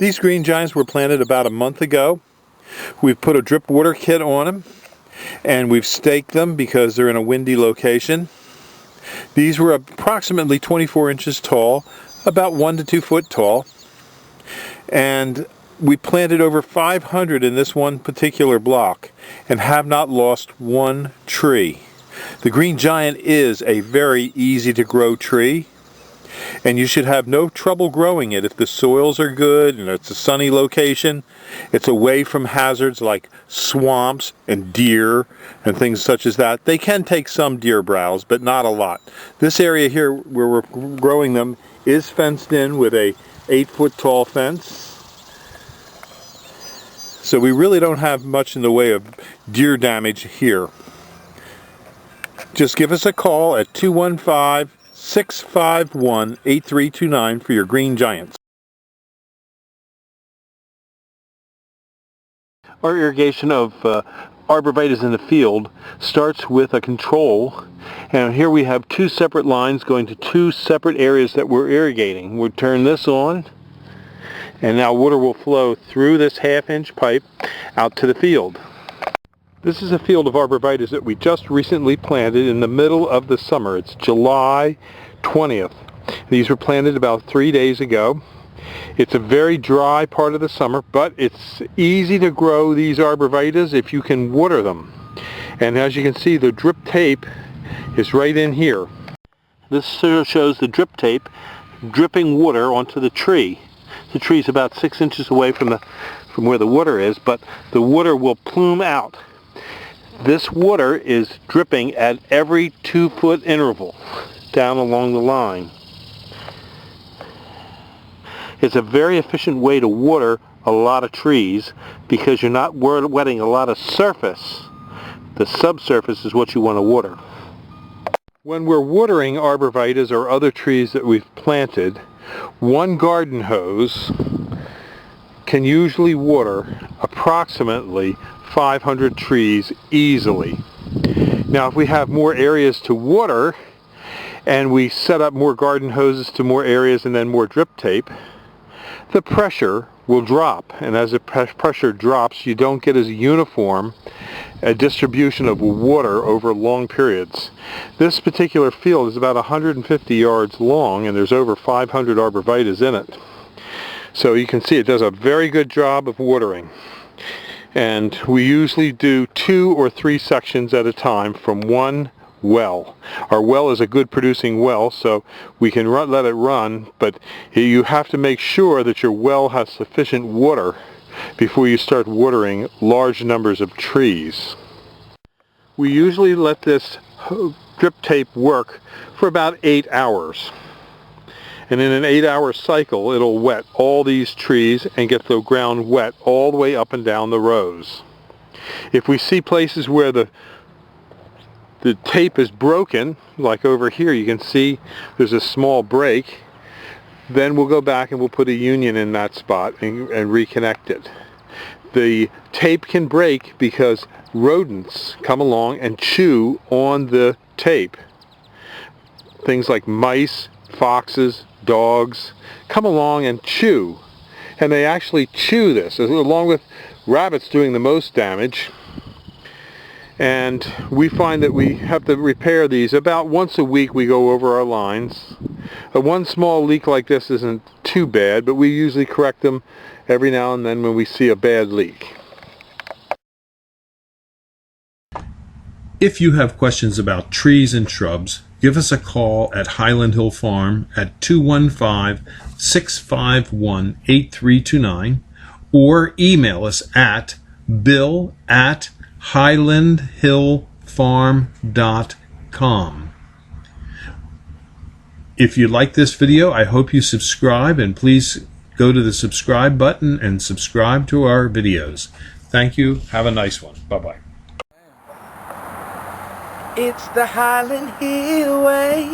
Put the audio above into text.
These green giants were planted about a month ago. We've put a drip water kit on them, and we've staked them because they're in a windy location. These were approximately 24 inches tall, about 1 to 2 foot tall, and we planted over 500 in this one particular block and have not lost one tree. The green giant is a very easy to grow tree, and you should have no trouble growing it if the soils are good and it's a sunny location. It's away from hazards like swamps and deer and things such as that. They can take some deer browse, but not a lot. This area here where we're growing them is fenced in with a 8-foot tall fence. So we really don't have much in the way of deer damage here. Just give us a call at 215-651-8329 for your green giants. Our irrigation of arborvitaes in the field starts with a control, and here we have 2 separate lines going to 2 separate areas that we're irrigating. We'll turn this on, and now water will flow through this 1/2-inch pipe out to the field. This is a field of arborvitaes that we just recently planted in the middle of the summer. It's July 20th. These were planted about 3 days ago. It's a very dry part of the summer, but it's easy to grow these arborvitaes if you can water them. And as you can see, the drip tape is right in here. This shows the drip tape dripping water onto the tree. The tree is about 6 inches away from where the water is, but the water will plume out. This water is dripping at every 2-foot interval down along the line. It's a very efficient way to water a lot of trees because you're not wetting a lot of surface. The subsurface is what you want to water. When we're watering arborvitaes or other trees that we've planted, one garden hose can usually water approximately 500 trees easily. Now if we have more areas to water and we set up more garden hoses to more areas and then more drip tape, the pressure will drop, and as the pressure drops you don't get as uniform a distribution of water over long periods. This particular field is about 150 yards long and there's over 500 arborvitaes in it. So you can see it does a very good job of watering. And we usually do 2 or 3 sections at a time from one well. Our well is a good producing well, so we can let it run, but you have to make sure that your well has sufficient water before you start watering large numbers of trees. We usually let this drip tape work for about 8 hours. And in an 8-hour cycle, it'll wet all these trees and get the ground wet all the way up and down the rows. If we see places where the tape is broken, like over here you can see there's a small break, then we'll go back and we'll put a union in that spot and reconnect it. The tape can break because rodents come along and chew on the tape. Things like mice, foxes, dogs come along and chew, and they actually chew this along with rabbits doing the most damage. And we find that we have to repair these about once a week. We go over our lines. One small leak like this isn't too bad, but we usually correct them every now and then when we see a bad leak. If you have questions about trees and shrubs, give us a call at Highland Hill Farm at 215-651-8329 or email us at bill@highlandhillfarm.com. If you like this video, I hope you subscribe, and please go to the subscribe button and subscribe to our videos. Thank you. Have a nice one. Bye-bye. It's the Highland Hill way.